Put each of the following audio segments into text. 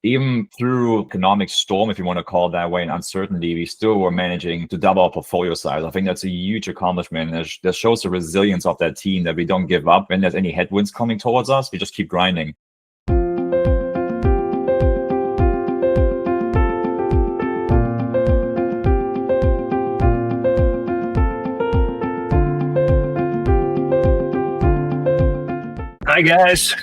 even through economic storm, if you want to call it that way, and uncertainty, we still were managing to double our portfolio size. I think that's a huge accomplishment. That shows the resilience of that team, that we don't give up when there's any headwinds coming towards us. We just keep grinding. Hi guys,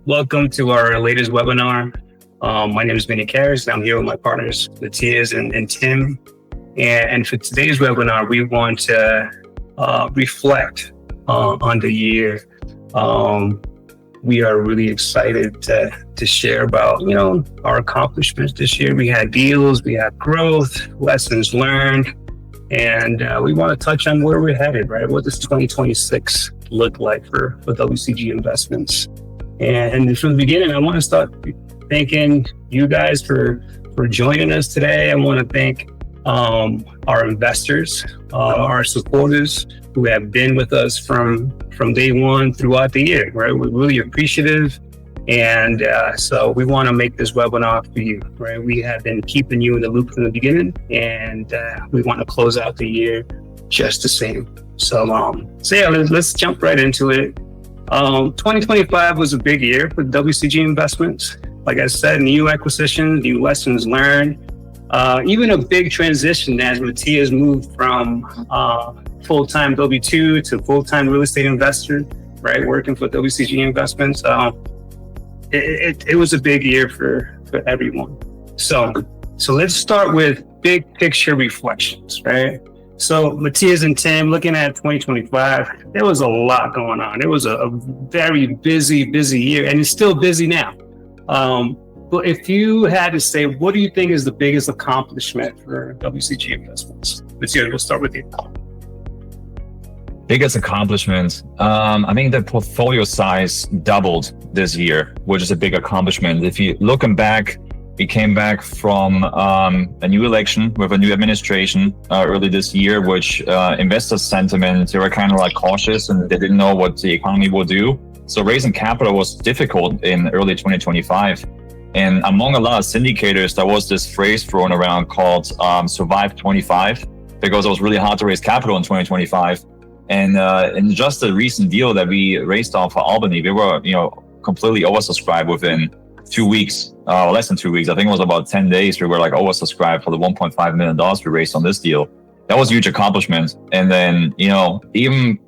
welcome to our latest webinar. My name is Benny Karras, and I'm here with my partners Matthias and Tim. And for today's webinar, we want to reflect on the year. We are really excited to share about our accomplishments this year. We had deals, we had growth, lessons learned, and we want to touch on where we're headed. Right, what does 2026 look like for WCG Investments? And from the beginning, I want to start thanking you guys for joining us today. I want to thank our investors, our supporters who have been with us from day one throughout the year. Right, we're really appreciative, and so we want to make this webinar for you. Right, we have been keeping you in the loop from the beginning, and we want to close out the year just the same. So yeah, let's jump right into it. 2025 was a big year for WCG Investments. Like I said, new acquisitions, new lessons learned, even a big transition as Matthias moved from full-time W-2 to full-time real estate investor, right, working for WCG Investments. It was a big year for everyone. So let's start with big picture reflections, right? So Matthias and Tim, looking at 2025, there was a lot going on. It was a very busy year, and it's still busy now. But if you had to say, what do you think is the biggest accomplishment for WCG Investments? Matthias, we'll start with you. Biggest accomplishment. I think the portfolio size doubled this year, which is a big accomplishment. If you looking back, we came back from a new election with a new administration early this year, which investor sentiment, they were kind of like cautious and they didn't know what the economy will do. So raising capital was difficult in early 2025. And among a lot of syndicators, there was this phrase thrown around called Survive 25, because it was really hard to raise capital in 2025. And in just the recent deal that we raised off for Albany, we were completely oversubscribed within 2 weeks, or less than 2 weeks. I think it was about 10 days. We were like oversubscribed for the $1.5 million we raised on this deal. That was a huge accomplishment. And then, even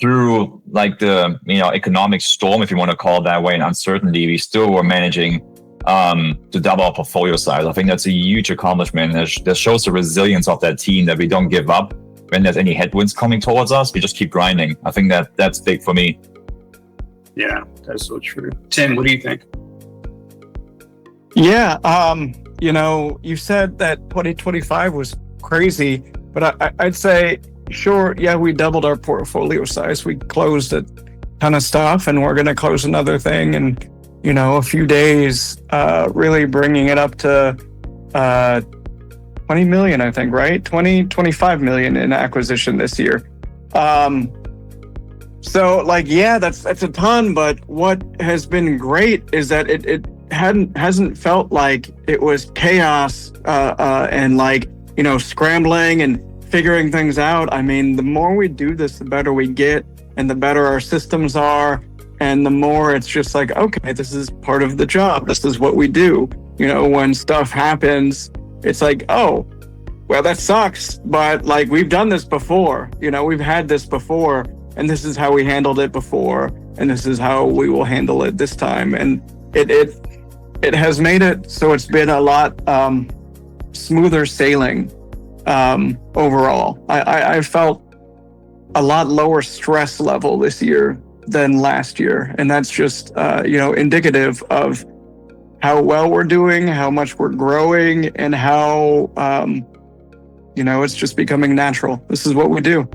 through like the, economic storm, if you want to call it that way, and uncertainty, we still were managing to double our portfolio size. I think that's a huge accomplishment. That shows the resilience of that team, that we don't give up when there's any headwinds coming towards us. We just keep grinding. I think that's big for me. Yeah, that's so true. Tim, what do you think? Yeah, you said that 2025 was crazy, but I'd say, sure, yeah, we doubled our portfolio size. We closed a ton of stuff, and we're going to close another thing in, a few days, really bringing it up to 20 million, I think, right? 25 million in acquisition this year. So like, yeah, that's a ton, but what has been great is that it hasn't felt like it was chaos and like, scrambling and figuring things out. I mean, the more we do this, the better we get, and the better our systems are, and the more it's just like, okay, this is part of the job. This is what we do. When stuff happens, it's like, oh, well, that sucks, but like, we've done this before. We've had this before, and this is how we handled it before, and this is how we will handle it this time. And it has made it so it's been a lot smoother sailing overall. I felt a lot lower stress level this year than last year, and that's just indicative of how well we're doing, how much we're growing, and how it's just becoming natural. This is what we do.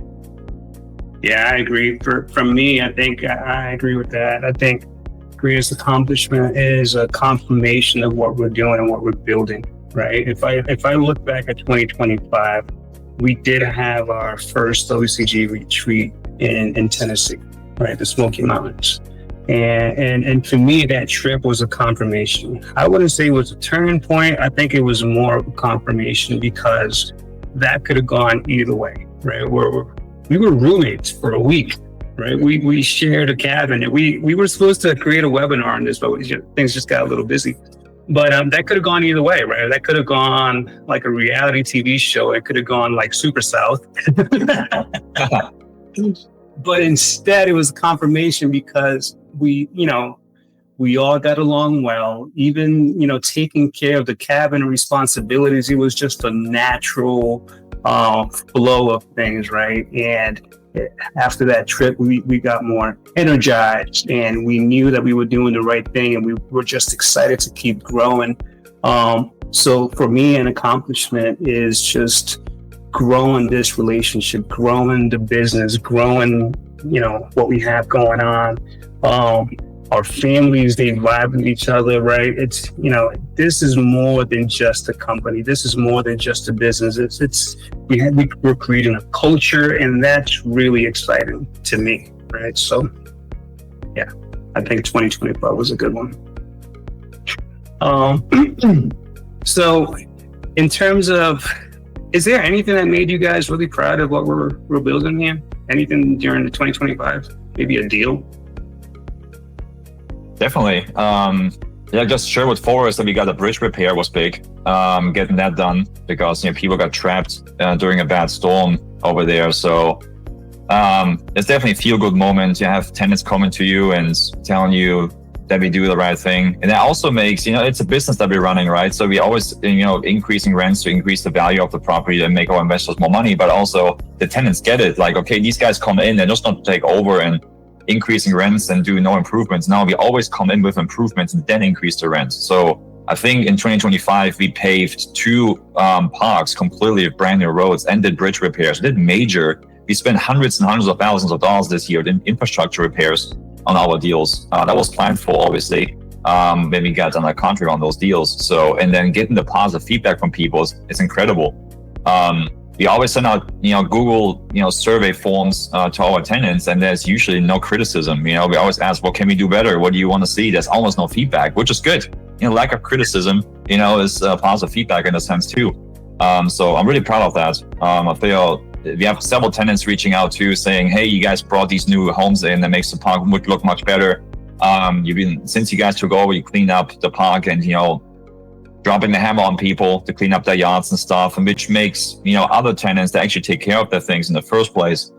Yeah, I agree. From me, I think I agree with that. I think greatest accomplishment is a confirmation of what we're doing and what we're building, right? If I look back at 2025, we did have our first WCG retreat in Tennessee, right? The Smoky Mountains. And for me, that trip was a confirmation. I wouldn't say it was a turning point. I think it was more of a confirmation because that could have gone either way, right? We were roommates for a week, right? We shared a cabin, and we were supposed to create a webinar on this, but things just got a little busy. But that could have gone either way, right? That could have gone like a reality TV show. It could have gone like Super South. But instead, it was confirmation because we all got along well. Even, taking care of the cabin responsibilities, it was just a natural flow of things, right? And after that trip, we got more energized, and we knew that we were doing the right thing, and we were just excited to keep growing. So for me, an accomplishment is just growing this relationship, growing the business, growing, what we have going on. Our families, they vibe with each other, right? It's, this is more than just a company. This is more than just a business. We're creating a culture, and that's really exciting to me, right? So, yeah, I think 2025 was a good one. So, in terms of, is there anything that made you guys really proud of what we're building here? Anything during the 2025? Maybe a deal? Definitely. Just share with Forrest that we got a bridge repair was big. Getting that done because people got trapped during a bad storm over there. So it's definitely a feel-good moment. You have tenants coming to you and telling you that we do the right thing, and that also makes it's a business that we're running, right? So we always increasing rents to increase the value of the property and make our investors more money, but also the tenants get it. Like, okay, these guys come in, they're just not to take over and increasing rents and do no improvements. Now we always come in with improvements and then increase the rents. So I think in 2025 we paved 2 parks completely with brand new roads and did bridge repairs. We spent hundreds and hundreds of thousands of dollars this year in infrastructure repairs on our deals. That was planned for, obviously, when we got on a contract on those deals. So, and then getting the positive feedback from people is incredible. We always send out, Google, survey forms to our tenants, and there's usually no criticism. We always ask, what can we do better? What do you want to see? There's almost no feedback, which is good. Lack of criticism, is positive feedback in a sense too. So I'm really proud of that. I feel we have several tenants reaching out to saying, hey, you guys brought these new homes in that makes the park look much better. Since you guys took over, you cleaned up the park and, dropping the hammer on people to clean up their yards and stuff, and which makes, other tenants that actually take care of their things in the first place,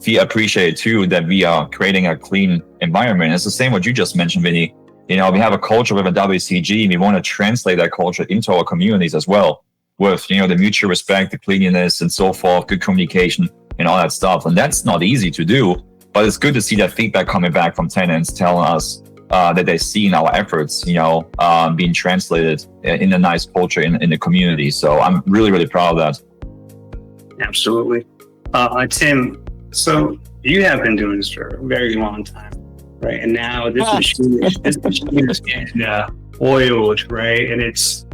feel appreciated too, that we are creating a clean environment. It's the same what you just mentioned, Vinny. We have a culture with a WCG, and we want to translate that culture into our communities as well, with, the mutual respect, the cleanliness and so forth, good communication and all that stuff. And that's not easy to do, but it's good to see that feedback coming back from tenants telling us that they see in our efforts, being translated in a nice culture in the community. So I'm really, really proud of that. Absolutely. Tim, so you have been doing this for a very long time, right? And now this machine is getting oiled, right? And it's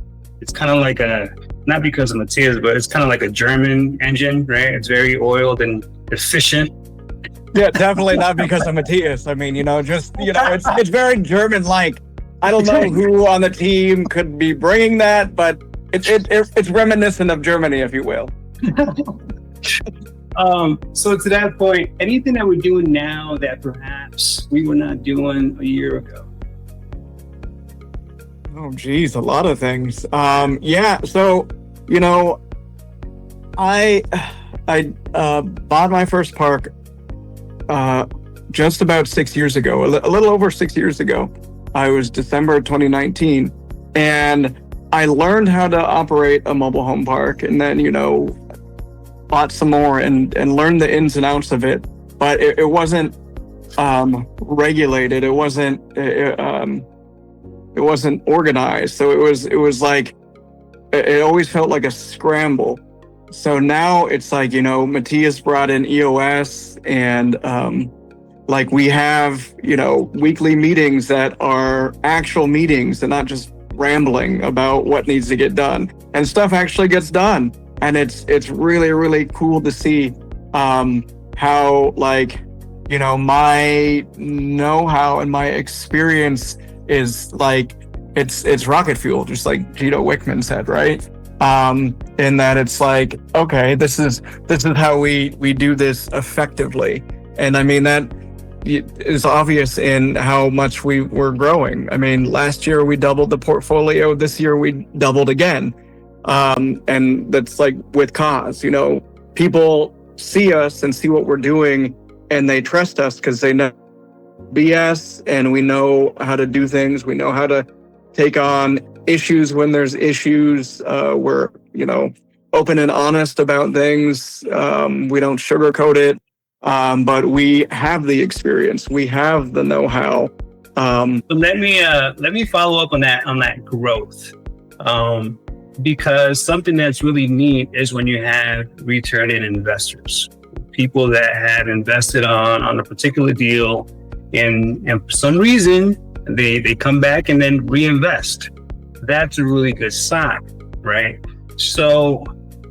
kind of like not because of Matthias, but it's kind of like a German engine, right? It's very oiled and efficient. Yeah, definitely not because of Matthias. I mean, it's very German-like. I don't know who on the team could be bringing that, but it's reminiscent of Germany, if you will. So to that point, anything that we're doing now that perhaps we were not doing a year ago? Oh, geez, a lot of things. So, I bought my first park just about 6 years ago, a little over 6 years ago. I was December 2019, and I learned how to operate a mobile home park, and then, bought some more and learned the ins and outs of it. But it wasn't regulated. It wasn't organized. So it was like, it always felt like a scramble. So now it's like, Matthias brought in EOS, and we have, weekly meetings that are actual meetings and not just rambling about what needs to get done, and stuff actually gets done. And it's really, really cool to see how my know-how and my experience is like it's rocket fuel, just like Gito Wickman said, right? In that it's like, okay, this is how we do this effectively. And I mean, that is obvious in how much we were growing. I mean, last year we doubled the portfolio. This year we doubled again. And that's like with cause, people see us and see what we're doing, and they trust us because they know BS, and we know how to do things. We know how to take on issues when there's issues. We're, open and honest about things. We don't sugarcoat it. But we have the experience. We have the know-how. But let me follow up on that growth. Because something that's really neat is when you have returning investors, people that have invested on a particular deal, and for some reason they come back and then reinvest. That's a really good sign, right? So,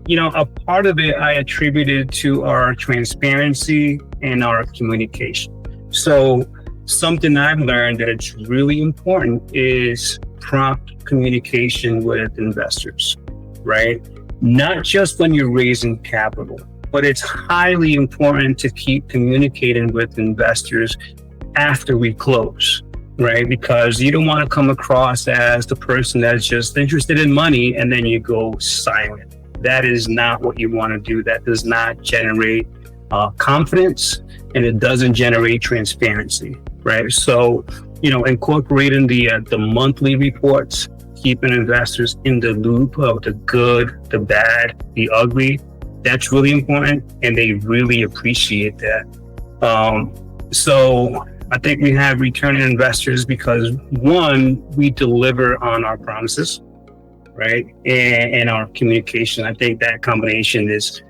a part of it I attributed to our transparency and our communication. So something I've learned that it's really important is prompt communication with investors, right? Not just when you're raising capital, but it's highly important to keep communicating with investors after we close, right? Because you don't want to come across as the person that's just interested in money and then you go silent. That is not what you want to do. That does not generate confidence, and it doesn't generate transparency, right? So, incorporating the monthly reports, keeping investors in the loop of the good, the bad, the ugly, that's really important, and they really appreciate that. So I think we have returning investors because, one, we deliver on our promises, right? And our communication. I think that combination is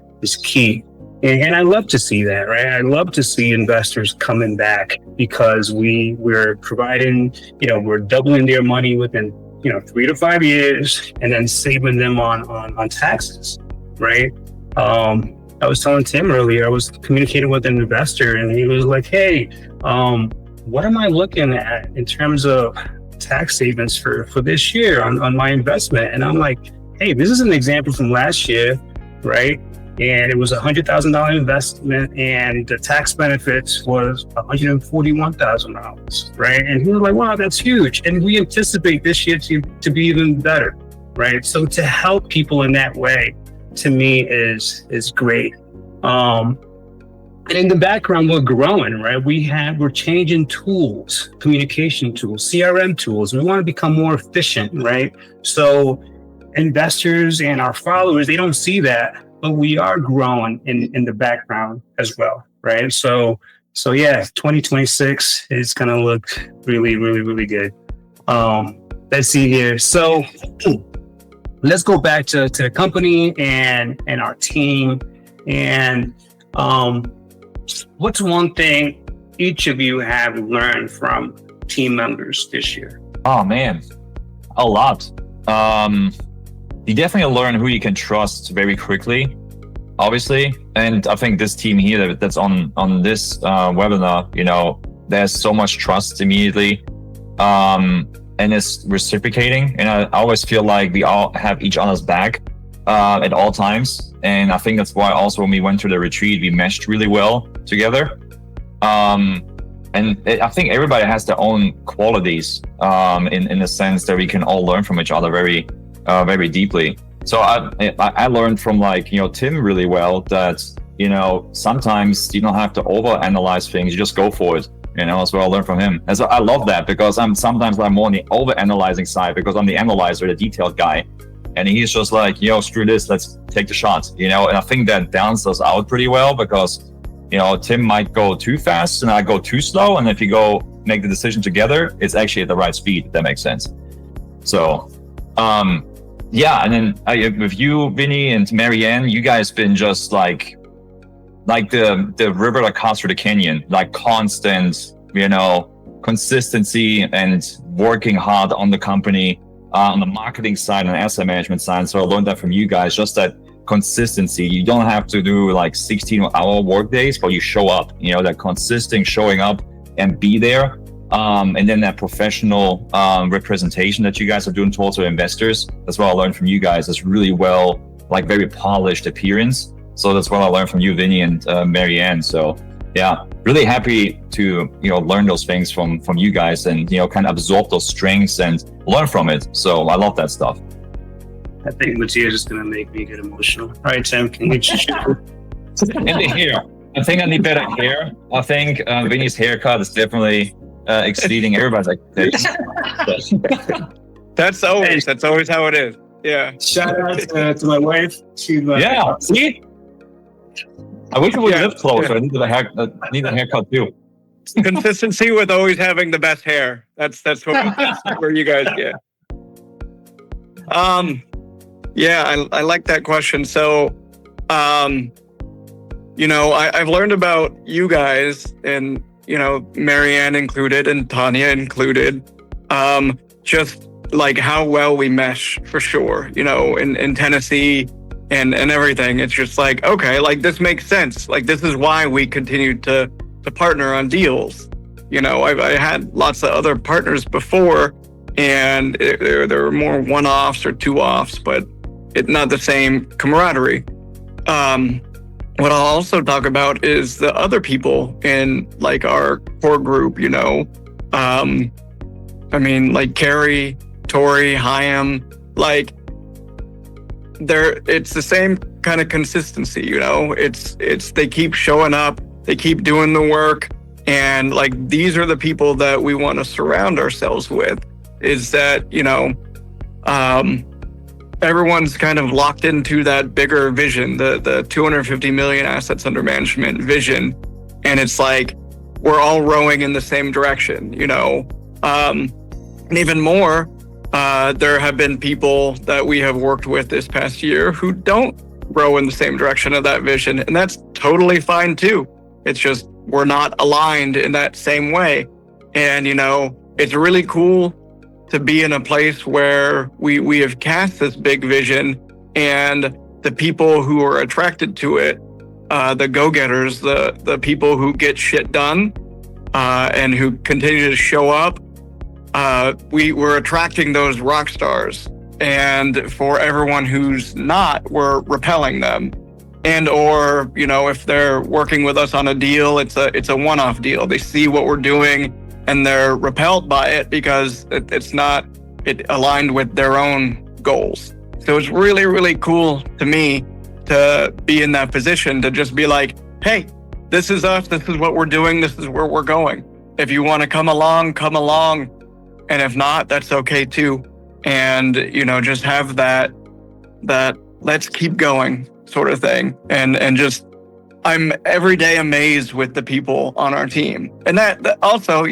key. And I love to see that, right? I love to see investors coming back because we're providing, we're doubling their money within, 3 to 5 years, and then saving them on taxes, right? I was telling Tim earlier, I was communicating with an investor, and he was like, hey, what am I looking at in terms of tax savings for this year on my investment? And I'm like, hey, this is an example from last year, right? And it was $100,000 investment, and the tax benefits was $141,000, right? And he was like, wow, that's huge. And we anticipate this year to be even better, right? So to help people in that way, to me, is great. And in the background, we're growing, right? We're changing tools, communication tools, CRM tools. We want to become more efficient, right? So investors and our followers, they don't see that, but we are growing in the background as well, right? So yeah, 2026 is going to look really, really, really good. Let's see here. So let's go back to the company and our team. And what's one thing each of you have learned from team members this year? Oh man, a lot. You definitely learn who you can trust very quickly, obviously. And I think this team here that's on this webinar, there's so much trust immediately. And it's reciprocating. And I always feel like we all have each other's back at all times. And I think that's why also when we went to the retreat, we meshed really well together. I think everybody has their own qualities in the sense that we can all learn from each other very deeply. So I learned from Tim really well that, sometimes you don't have to overanalyze things. You just go for it. That's what I learned from him. And so I love that because I'm more on the overanalyzing side because I'm the analyzer, the detailed guy. And he's just like, screw this, let's take the shot, And I think that balances us out pretty well because, Tim might go too fast and I go too slow. And if you go make the decision together, it's actually at the right speed, if that makes sense. So, yeah. And then with you, Vinny and Marianne, you guys been just like the river that cuts through the canyon, like constant, consistency and working hard on the company, on the marketing side and asset management side. So I learned that from you guys, just that consistency. You don't have to do like 16-hour work days, but you show up, that consistent showing up and be there. And then that professional representation that you guys are doing towards our investors. That's what I learned from you guys. It's really well, like very polished appearance. So that's what I learned from you, Vinny and Marianne. So yeah, really happy to, learn those things from you guys and, kind of absorb those strengths and learn from it. So I love that stuff. I think Matthias is going to make me get emotional. All right, Tim, can you just And the hair. I think I need better hair. I think Vinny's haircut is definitely exceeding everybody's expectations. That's always how it is. Yeah. Shout out to my wife. She's yeah. See, I wish we would live closer. Yeah. I need a haircut too. Consistency with always having the best hair. That's where you guys get. Yeah, I like that question. So, I've learned about you guys and, Marianne included and Tanya included, just like how well we mesh for sure, in Tennessee and everything. It's just like, okay, like this makes sense. Like this is why we continue to partner on deals. I had lots of other partners before and there were more one-offs or two-offs, but it's not the same camaraderie. What I'll also talk about is the other people in like our core group, like Carrie, Tori, Chaim, like it's the same kind of consistency, it's they keep showing up, they keep doing the work. And like, these are the people that we want to surround ourselves with, is that, everyone's kind of locked into that bigger vision, the 250 million assets under management vision. And it's like, we're all rowing in the same direction, and even more, there have been people that we have worked with this past year who don't row in the same direction of that vision. And that's totally fine too. It's just, we're not aligned in that same way. And, it's really cool to be in a place where we have cast this big vision, and the people who are attracted to it, the go-getters, the people who get shit done, and who continue to show up, we're attracting those rock stars. And for everyone who's not, we're repelling them. And or, if they're working with us on a deal, it's a one-off deal. They see what we're doing and they're repelled by it because it's not aligned with their own goals. So it's really, really cool to me to be in that position to just be like, hey, this is us. This is what we're doing. This is where we're going. If you want to come along, come along. And if not, that's okay too. And, just have that let's keep going sort of thing. And just, I'm every day amazed with the people on our team. And that also,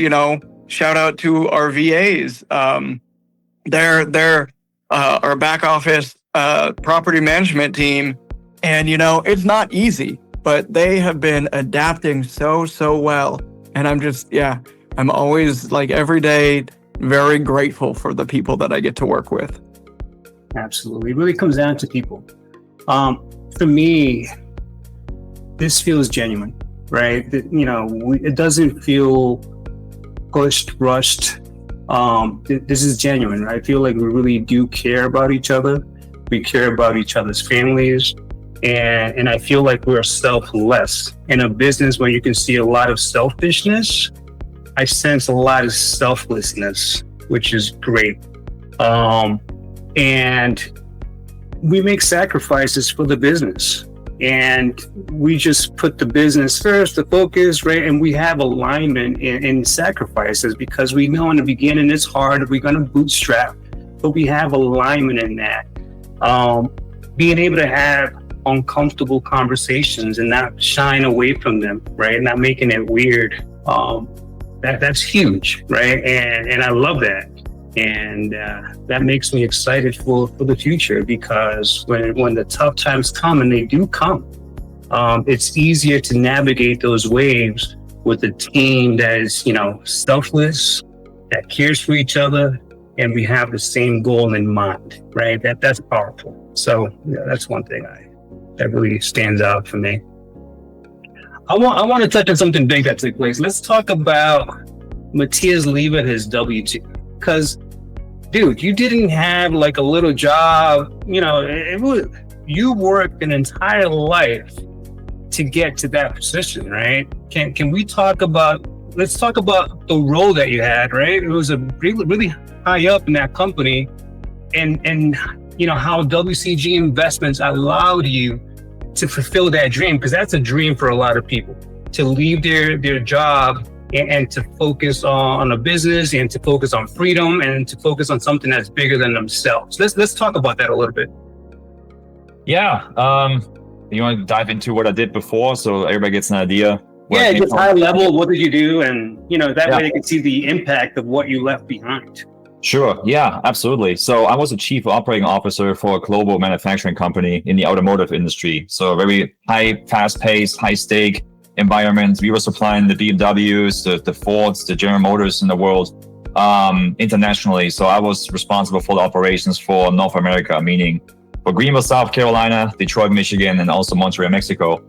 shout out to our VAs. They're our back office property management team. And, it's not easy, but they have been adapting so well. And I'm always like every day very grateful for the people that I get to work with. Absolutely. It really comes down to people. For me, this feels genuine, right? It doesn't feel pushed, rushed. This is genuine, right? I feel like we really do care about each other. We care about each other's families. And I feel like we're selfless. In a business where you can see a lot of selfishness, I sense a lot of selflessness, which is great. And we make sacrifices for the business. And we just put the business first, the focus, right? And we have alignment in sacrifices because we know in the beginning it's hard. We're going to bootstrap, but we have alignment in that. Being able to have uncomfortable conversations and not shying away from them, right? Not making it weird. That's huge, right? And I love that. And that makes me excited for the future because when the tough times come, and they do come, it's easier to navigate those waves with a team that is, selfless, that cares for each other, and we have the same goal in mind, right? That's powerful. So that's one thing that really stands out for me. I want to touch on something big that took place. Let's talk about Matthias leaving his W-2, because dude, you didn't have like a little job, you worked an entire life to get to that position, right? Can we talk about, let's talk about the role that you had, right? It was a really high up in that company, and how WCG Investments allowed you to fulfill that dream, because that's a dream for a lot of people, to leave their job and to focus on a business, and to focus on freedom, and to focus on something that's bigger than themselves. Let's talk about that a little bit. Yeah. You want to dive into what I did before so everybody gets an idea? Yeah, just high level. What did you do? And that way they can see the impact of what you left behind. Sure. Yeah, absolutely. So I was a chief operating officer for a global manufacturing company in the automotive industry. So very high, fast-paced, high-stake environment. We were supplying the BMWs, the Fords, the General Motors in the world internationally. So I was responsible for the operations for North America, meaning for Greenville, South Carolina, Detroit, Michigan, and also Montreal, Mexico.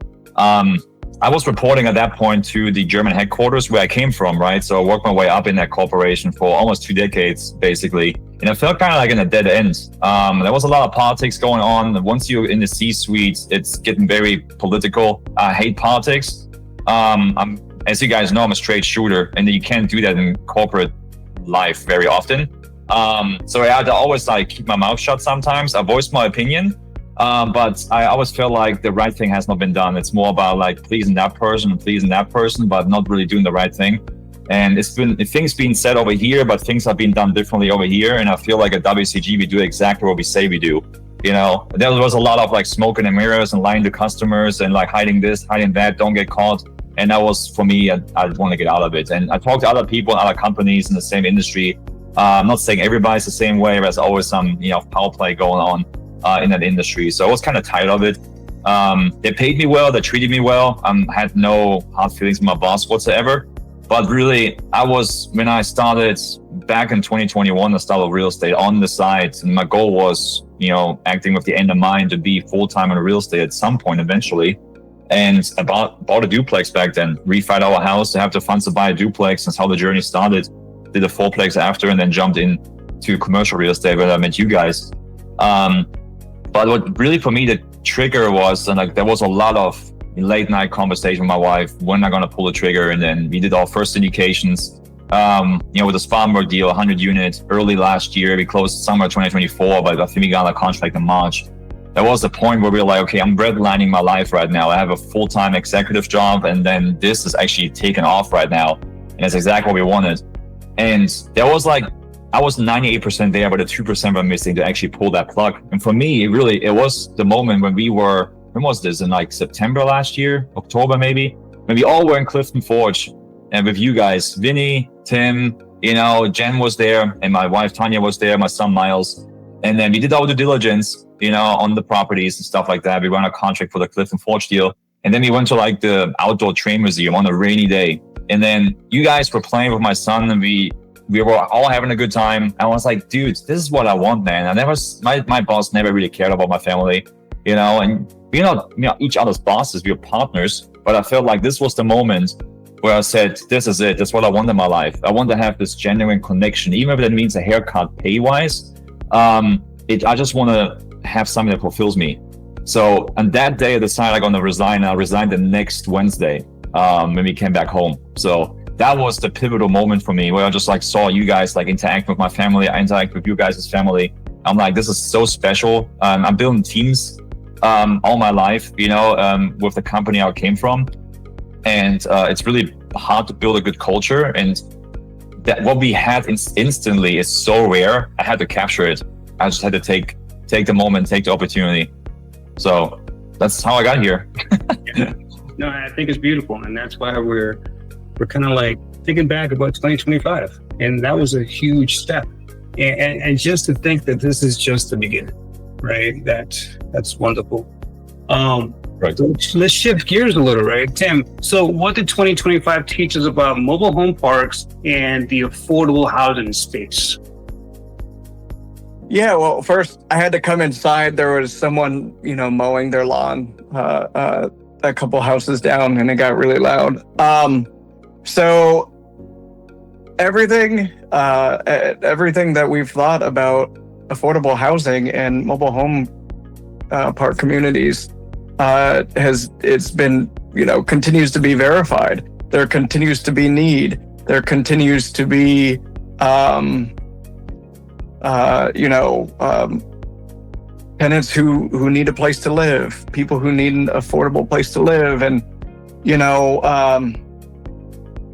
I was reporting at that point to the German headquarters where I came from, right? So I worked my way up in that corporation for almost 2 decades, basically. And I felt kind of like in a dead end. There was a lot of politics going on. Once you're in the C-suite, it's getting very political. I hate politics. As you guys know, I'm a straight shooter, and you can't do that in corporate life very often. So I had to always keep my mouth shut sometimes. I voiced my opinion. But I always feel like the right thing has not been done. It's more about pleasing that person, but not really doing the right thing. And it's been things being said over here, but things are being done differently over here. And I feel like at WCG, we do exactly what we say we do. There was a lot of smoke in the mirrors and lying to customers and hiding this, hiding that, don't get caught. And that was, for me, I want to get out of it. And I talked to other people, other companies in the same industry. I'm not saying everybody's the same way. There's always some, power play going on in that industry. So I was kind of tired of it. They paid me well. They treated me well. Had no hard feelings with my boss whatsoever. But really, when I started back in 2021, I started real estate on the side. And my goal was, acting with the end in mind to be full-time in real estate at some point eventually. And I bought a duplex back then, refied our house to have the funds to buy a duplex. That's how the journey started. Did a fourplex after, and then jumped into commercial real estate where I met you guys. But what really for me the trigger was, there was a lot of late night conversation with my wife. When am I going to pull the trigger? And then we did our first indications, with the Spartanburg deal, 100 units early last year. We closed summer 2024, but I think we got a contract in March. That was the point where we were like, okay, I'm redlining my life right now. I have a full-time executive job, and then this is actually taken off right now. And it's exactly what we wanted. And there was I was 98% there, but the 2% were missing to actually pull that plug. And for me, it was the moment when when was this? In September last year, October maybe, when we all were in Clifton Forge, and with you guys, Vinny, Tim, Jen was there, and my wife Tanya was there, my son Miles. And then we did all the diligence, on the properties and stuff like that. We ran a contract for the Clifton Forge deal. And then we went to the outdoor train museum on a rainy day. And then you guys were playing with my son, and we were all having a good time. I was like, dude, this is what I want, man. My boss never really cared about my family, and we're not, each other's bosses, we're partners. But I felt like this was the moment where I said, this is it. That's what I want in my life. I want to have this genuine connection, even if that means a haircut pay-wise. I just want to have something that fulfills me. So on that day, I decided I'm going to resign. I resigned the next Wednesday when we came back home. So that was the pivotal moment for me, where I just saw you guys interact with my family. I interact with you guys' family. I'm like, this is so special. I'm building teams all my life, with the company I came from. And it's really hard to build a good culture. And that what we had instantly is so rare. I had to capture it. I just had to take the moment, take the opportunity. So that's how I got here. Yeah. No, I think it's beautiful. And that's why we're kind of thinking back about 2025. And that was a huge step. And just to think that this is just the beginning, right? That's wonderful. Right. So let's shift gears a little, right? Tim, so what did 2025 teach us about mobile home parks and the affordable housing space? Yeah, well, first I had to come inside. There was someone, mowing their lawn a couple houses down, and it got really loud. So everything that we've thought about affordable housing and mobile home park communities continues to be verified. There continues to be need. There continues to be tenants who need a place to live, people who need an affordable place to live. And,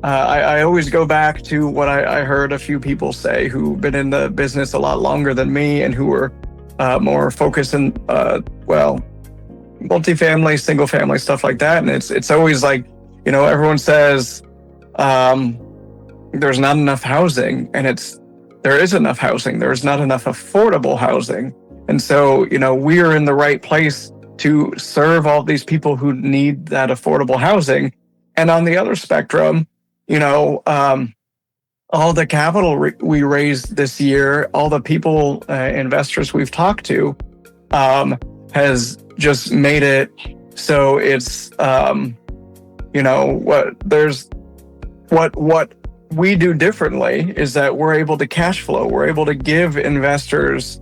I always go back to what I heard a few people say who've been in the business a lot longer than me and who were more focused in, multifamily, single family, stuff like that. And it's always like, everyone says there's not enough housing, and there is enough housing. There's not enough affordable housing. And so, we are in the right place to serve all these people who need that affordable housing. And on the other spectrum, all the capital we raised this year, all the people, investors we've talked to, has just made it so it's, what we do differently is that we're able to cash flow. We're able to give investors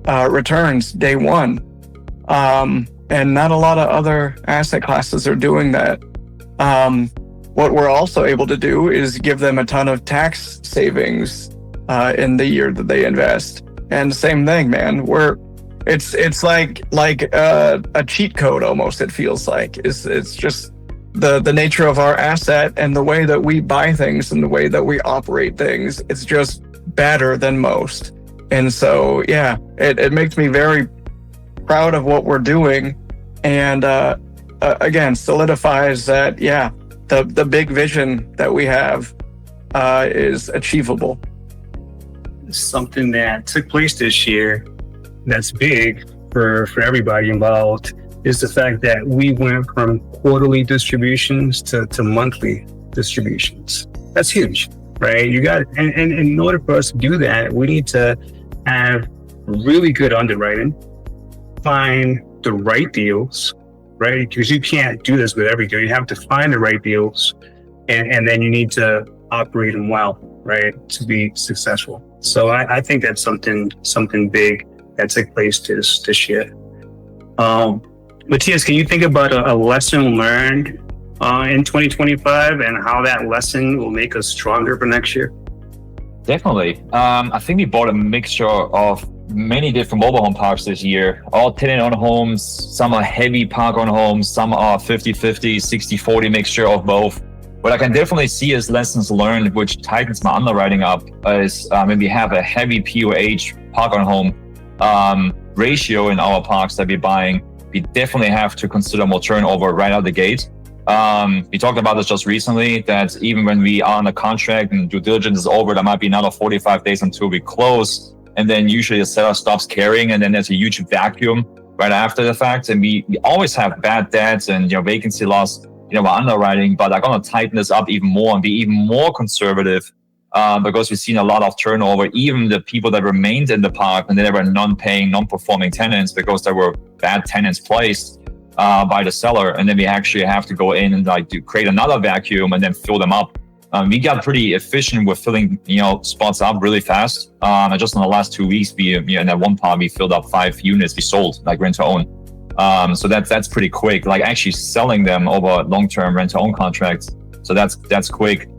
returns day one. And not a lot of other asset classes are doing that. What we're also able to do is give them a ton of tax savings in the year that they invest. And same thing, man. It's like a cheat code almost. It feels like it's just the nature of our asset and the way that we buy things and the way that we operate things. It's just better than most. And so, yeah, it makes me very proud of what we're doing, and again solidifies that the big vision that we have is achievable. Something that took place this year that's big for everybody involved is the fact that we went from quarterly distributions to monthly distributions. That's huge, right? And in order for us to do that, we need to have really good underwriting, find the right deals, right? Because you can't do this with every deal. You have to find the right deals, and then you need to operate them well, right, to be successful. So I think that's something big that took place this year. Matthias, can you think about a lesson learned in 2025 and how that lesson will make us stronger for next year? Definitely. I think we bought a mixture of many different mobile home parks this year, all tenant-owned homes. Some are heavy park-owned homes, some are 50-50, 60-40 mixture of both. What I can definitely see as lessons learned, which tightens my underwriting up, is when we have a heavy POH park-owned home ratio in our parks that we're buying, we definitely have to consider more turnover right out the gate. We talked about this just recently, that even when we are on a contract and due diligence is over, there might be another 45 days until we close. And then usually the seller stops carrying, and then there's a huge vacuum right after the fact. And we always have bad debts and vacancy loss, we're underwriting, but I'm going to tighten this up even more and be even more conservative because we've seen a lot of turnover. Even the people that remained in the park, and they were non-paying, non-performing tenants because there were bad tenants placed by the seller, and then we actually have to go in and to create another vacuum and then fill them up. We got pretty efficient with filling spots up really fast. And just in the last 2 weeks, we in that one park we filled up 5 units we sold rent to own. So that's pretty quick. Actually selling them over long-term rent to own contracts. So that's quick.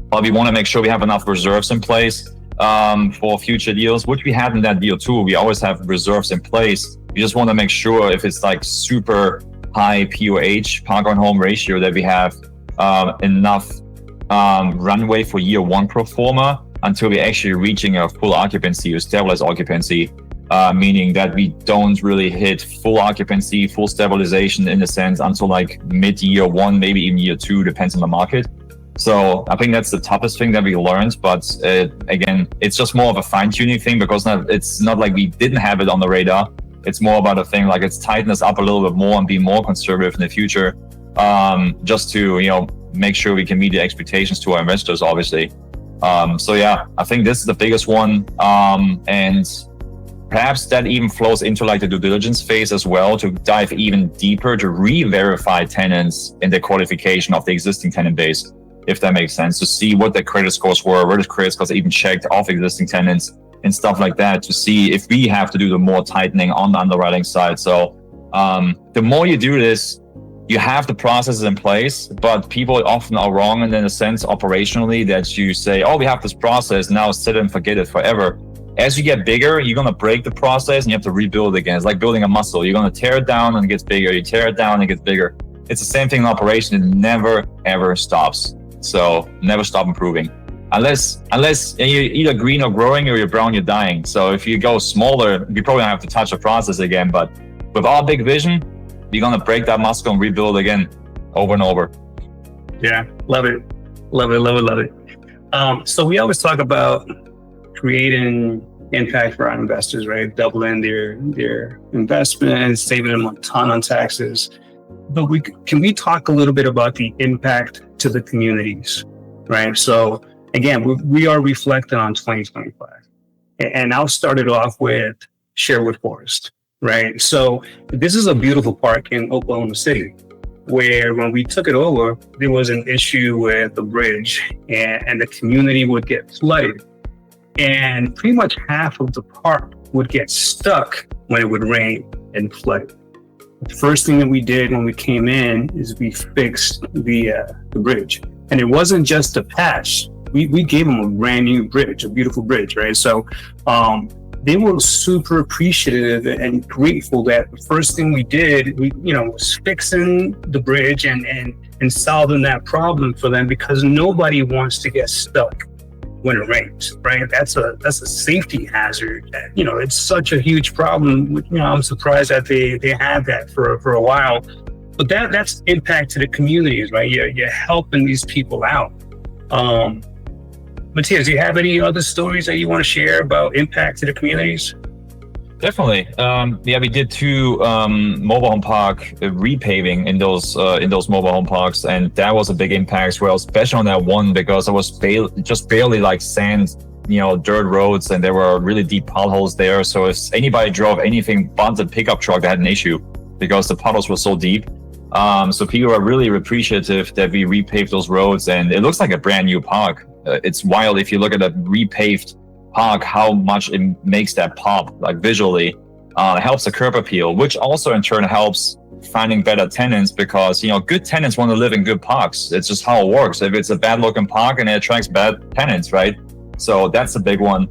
But we want to make sure we have enough reserves in place for future deals, which we had in that deal too. We always have reserves in place. We just want to make sure if it's super high POH, park on home ratio, that we have enough runway for year one pro forma until we're actually reaching a full occupancy or stabilized occupancy, meaning that we don't really hit full occupancy, full stabilization in a sense until mid-year one, maybe even year two, depends on the market. So I think that's the toughest thing that we learned. But again, it's just more of a fine-tuning thing, because it's not like we didn't have it on the radar. It's more about a thing it's tighten us up a little bit more and be more conservative in the future, just to make sure we can meet the expectations to our investors, obviously. So yeah, I think this is the biggest one. And perhaps that even flows into like the due diligence phase as well, to dive even deeper, to re-verify tenants in the qualification of the existing tenant base, if that makes sense, to see what the credit scores were, where the credit scores are even checked off existing tenants and stuff like that, to see if we have to do the more tightening on the underwriting side. So the more you do this, you have the processes in place, but people often are wrong in a sense operationally, that you say, oh, we have this process, now sit and forget it forever. As you get bigger, you're going to break the process and you have to rebuild again. It's like building a muscle. You're going to tear it down and it gets bigger. You tear it down and it gets bigger. It's the same thing in operation. It never, ever stops. So never stop improving. Unless you're either green or growing, or you're brown, you're dying. So if you go smaller, you probably don't have to touch the process again. But with our big vision, you're going to break that muscle and rebuild again over and over. Yeah, love it. Love it, love it, love it. So we always talk about creating impact for our investors, right? Doubling their investments, saving them a ton on taxes. But can we talk a little bit about the impact to the communities, right? So again, we are reflecting on 2025. And I'll start it off with Sherwood Forest, right? So this is a beautiful park in Oklahoma City, where when we took it over, there was an issue with the bridge and the community would get flooded. And pretty much half of the park would get stuck when it would rain and flood. The first thing that we did when we came in is we fixed the bridge. And it wasn't just a patch. We gave them a brand new bridge, a beautiful bridge, right? So they were super appreciative and grateful that the first thing we did, was fixing the bridge and solving that problem for them, because nobody wants to get stuck when it rains, right? That's a safety hazard. It's such a huge problem. I'm surprised that they had that for a while. But that's impact to the communities, right? You're helping these people out. Matthias, do you have any other stories that you want to share about impact to the communities? Definitely. We did 2 mobile home park repaving in those mobile home parks, and that was a big impact as well, especially on that one, because it was barely like sand, dirt roads, and there were really deep potholes there. So if anybody drove anything but the pickup truck, they had an issue because the puddles were so deep. So people are really appreciative that we repaved those roads, and it looks like a brand new park. It's wild if you look at a repaved park, how much it makes that pop, like visually. It helps the curb appeal, which also in turn helps finding better tenants, because good tenants want to live in good parks. It's just how it works. If it's a bad looking park, and it attracts bad tenants, right? So that's a big one.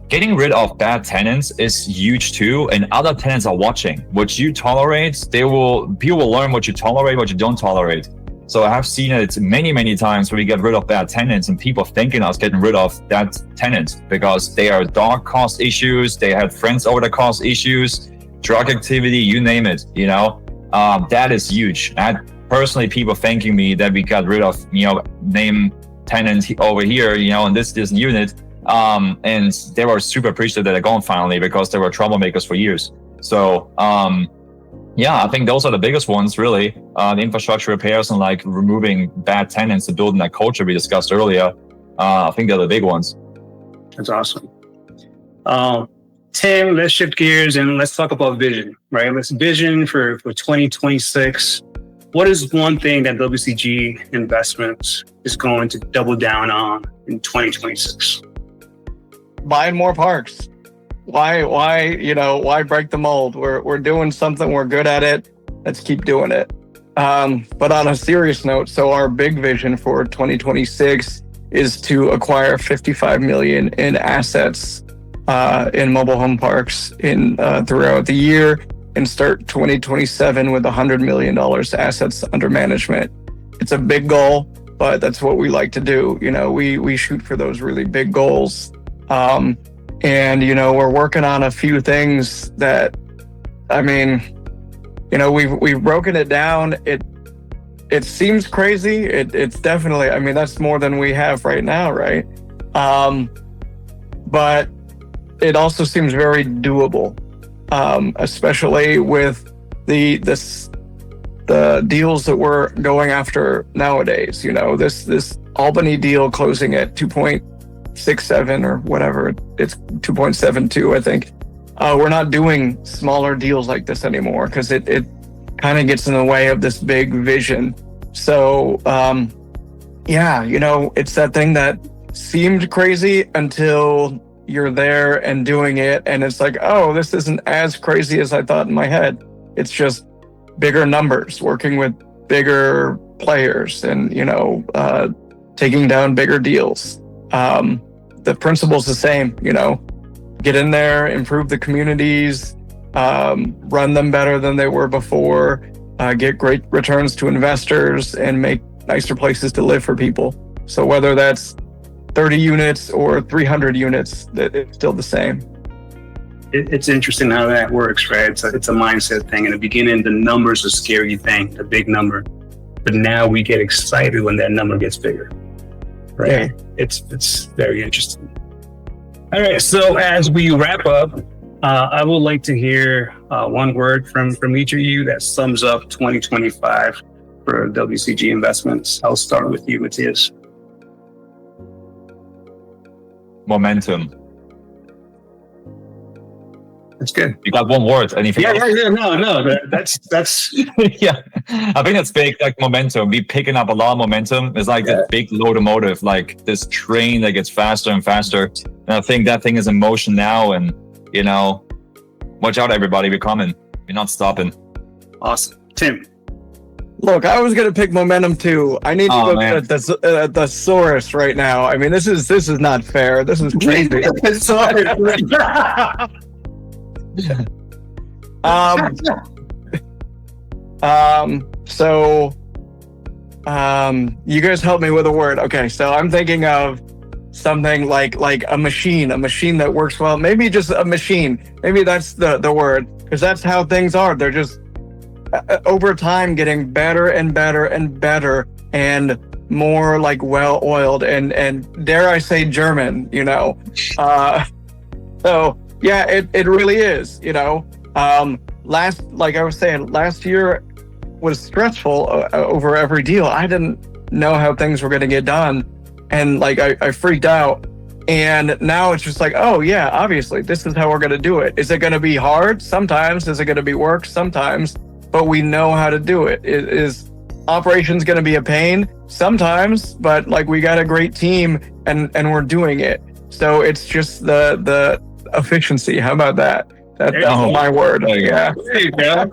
Getting rid of bad tenants is huge too, and other tenants are watching. What you tolerate, people will learn what you tolerate, what you don't tolerate. So I have seen it many, many times where we get rid of bad tenants, and people thinking us getting rid of that tenant because they are dog cost issues, they had friends over the cost issues, drug activity, you name it. That is huge. I had personally people thanking me that we got rid of name tenant over here, in this unit, and they were super appreciative that they're gone finally, because they were troublemakers for years. So I think those are the biggest ones, really. The infrastructure repairs and like removing bad tenants and building that culture we discussed earlier. I think they're the big ones. That's awesome. Tim, let's shift gears and let's talk about vision, right? Let's vision for 2026. What is one thing that WCG Investments is going to double down on in 2026? Buying more parks. Why break the mold? We're doing something, we're good at it. Let's keep doing it. But on a serious note, so our big vision for 2026 is to acquire 55 million in assets in mobile home parks throughout the year, and start 2027 with $100 million assets under management. It's a big goal, but that's what we like to do. We shoot for those really big goals. And, we're working on a few things that, we've broken it down. It seems crazy. It's definitely, that's more than we have right now, right? But it also seems very doable, especially with the deals that we're going after nowadays. This Albany deal closing at 2.67 or whatever. It's 2.72, I think. We're not doing smaller deals like this anymore because it kind of gets in the way of this big vision. So, yeah, it's that thing that seemed crazy until you're there and doing it. And it's like, oh, this isn't as crazy as I thought in my head. It's just bigger numbers, working with bigger players and, taking down bigger deals. The principle's the same, get in there, improve the communities, run them better than they were before, get great returns to investors, and make nicer places to live for people. So whether that's 30 units or 300 units, it's still the same. It's interesting how that works, right? It's a mindset thing. In the beginning, the number's a scary thing, the big number. But now we get excited when that number gets bigger, right? Yeah. It's very interesting. All right, so as we wrap up, I would like to hear one word from each of you that sums up 2025 for WCG Investments. I'll start with you, Matthias. Momentum. That's good. You got one word. Anything else? No. That's yeah. I think that's big, like momentum. We picking up a lot of momentum. It's like this big locomotive, like this train that gets faster and faster. And I think that thing is in motion now. And, watch out, everybody. We're coming. We're not stopping. Awesome. Tim. Look, I was going to pick momentum too. I need to look at the thesaurus right now. I mean, this is not fair. This is crazy. You guys help me with a word. Okay, so I'm thinking of something like a machine that works well. Maybe just a machine. Maybe that's the word, because that's how things are. They're just over time getting better and better and better and more like well-oiled and dare I say German, so yeah, it really is, like I was saying, last year was stressful over every deal. I didn't know how things were going to get done. And I freaked out. And now it's just like, oh yeah, obviously this is how we're going to do it. Is it going to be hard? Sometimes. Is it going to be work? Sometimes. But we know how to do it. Is operations going to be a pain? Sometimes, but we got a great team and we're doing it. So it's just the efficiency. How about that? That's my word. Yeah. There you go.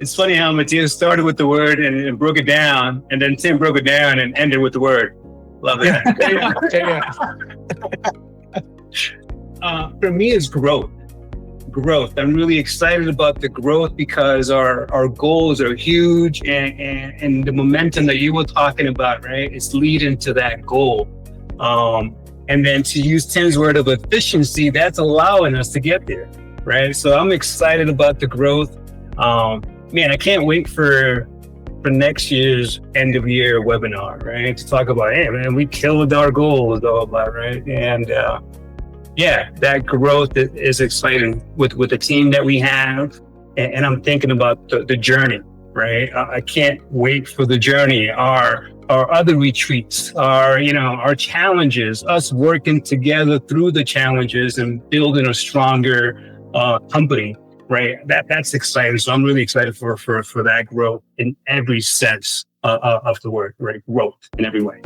It's funny how Matthias started with the word and broke it down, and then Tim broke it down and ended with the word. Love it. For me, it's growth. I'm really excited about the growth because our goals are huge, and the momentum that you were talking about, right? It's leading to that goal. And then to use Tim's word of efficiency, that's allowing us to get there, right? So I'm excited about the growth. Man, I can't wait for next year's end of year webinar, right? To talk about, hey, man, we killed our goals, all about, right? And that growth is exciting with the team that we have. And I'm thinking about the journey, right? I can't wait for the journey. Our other retreats, our challenges, us working together through the challenges and building a stronger company, right? That's exciting. So I'm really excited for that growth in every sense of the word, right? Growth in every way.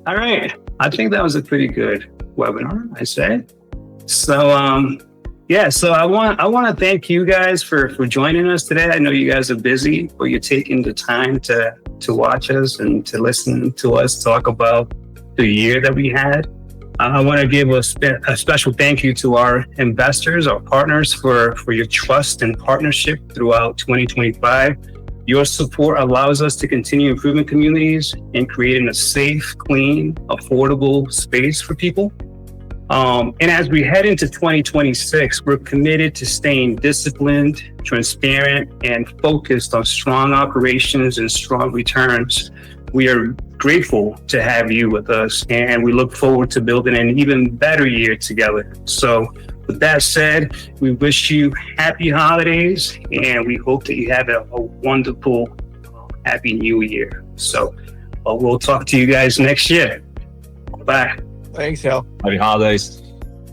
All right. I think that was a pretty good webinar, I said. So, so I want to thank you guys for joining us today. I know you guys are busy, but you're taking the time to watch us and to listen to us talk about the year that we had. I want to give a special thank you to our investors, our partners for your trust and partnership throughout 2025. Your support allows us to continue improving communities and creating a safe, clean, affordable space for people. And as we head into 2026, we're committed to staying disciplined, transparent, and focused on strong operations and strong returns. We are grateful to have you with us, and we look forward to building an even better year together. So with that said, we wish you happy holidays, and we hope that you have a wonderful, happy new year. So We'll talk to you guys next year. Bye. Thanks, Hal. Happy holidays.